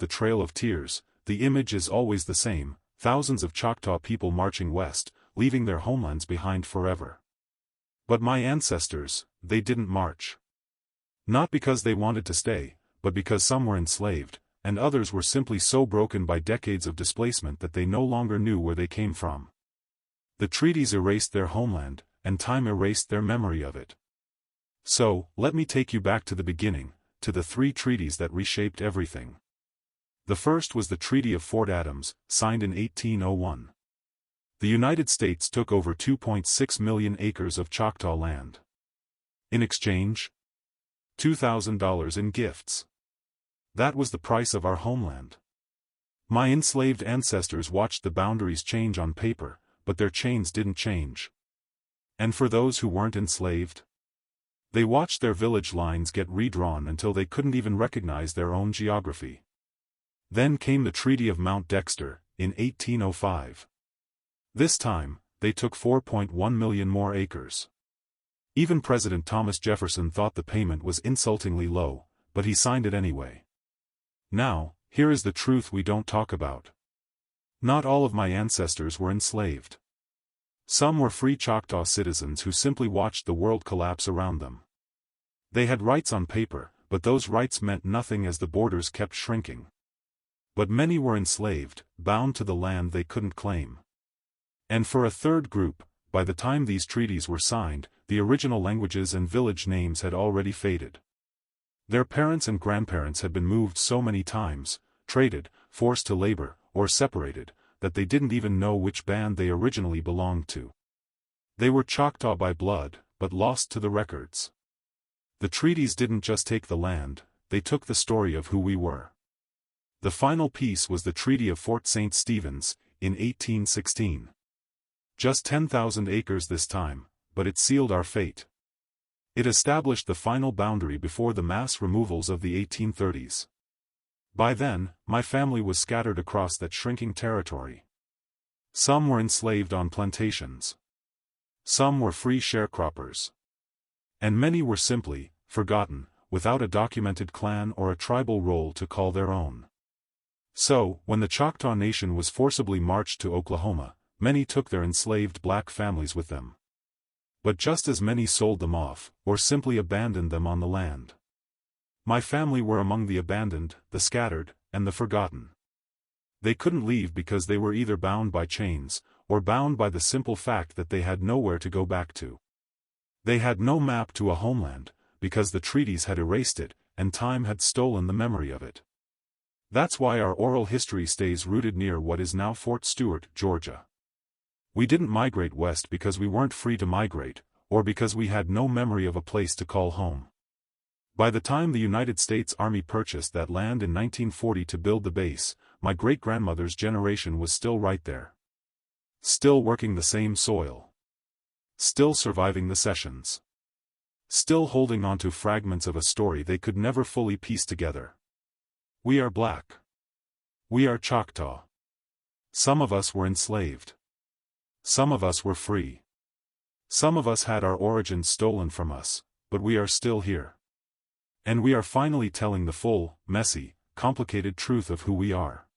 the Trail of Tears, the image is always the same: thousands of Choctaw people marching west, leaving their homelands behind forever. But my ancestors, they didn't march. Not because they wanted to stay, but because some were enslaved, and others were simply so broken by decades of displacement that they no longer knew where they came from. The treaties erased their homeland, and time erased their memory of it. So, let me take you back to the beginning, to the three treaties that reshaped everything. The first was the Treaty of Fort Adams, signed in 1801. The United States took over 2.6 million acres of Choctaw land. In exchange, $2,000 in gifts. That was the price of our homeland. My enslaved ancestors watched the boundaries change on paper, but their chains didn't change. And for those who weren't enslaved, they watched their village lines get redrawn until they couldn't even recognize their own geography. Then came the Treaty of Mount Dexter, in 1805. This time, they took 4.1 million more acres. Even President Thomas Jefferson thought the payment was insultingly low, but he signed it anyway. Now, here is the truth we don't talk about. Not all of my ancestors were enslaved. Some were free Choctaw citizens who simply watched the world collapse around them. They had rights on paper, but those rights meant nothing as the borders kept shrinking. But many were enslaved, bound to the land they couldn't claim. And for a third group, by the time these treaties were signed, the original languages and village names had already faded. Their parents and grandparents had been moved so many times, traded, forced to labor, or separated, that they didn't even know which band they originally belonged to. They were Choctaw by blood, but lost to the records. The treaties didn't just take the land, they took the story of who we were. The final piece was the Treaty of Fort St. Stephen's, in 1816. Just 10,000 acres this time, but it sealed our fate. It established the final boundary before the mass removals of the 1830s. By then, my family was scattered across that shrinking territory. Some were enslaved on plantations. Some were free sharecroppers. And many were simply forgotten, without a documented clan or a tribal roll to call their own. So, when the Choctaw Nation was forcibly marched to Oklahoma, many took their enslaved black families with them. But just as many sold them off, or simply abandoned them on the land. My family were among the abandoned, the scattered, and the forgotten. They couldn't leave because they were either bound by chains, or bound by the simple fact that they had nowhere to go back to. They had no map to a homeland, because the treaties had erased it, and time had stolen the memory of it. That's why our oral history stays rooted near what is now Fort Stewart, Georgia. We didn't migrate west because we weren't free to migrate, or because we had no memory of a place to call home. By the time the United States Army purchased that land in 1940 to build the base, my great-grandmother's generation was still right there. Still working the same soil. Still surviving the sessions. Still holding on to fragments of a story they could never fully piece together. We are black. We are Choctaw. Some of us were enslaved. Some of us were free. Some of us had our origins stolen from us, but we are still here. And we are finally telling the full, messy, complicated truth of who we are.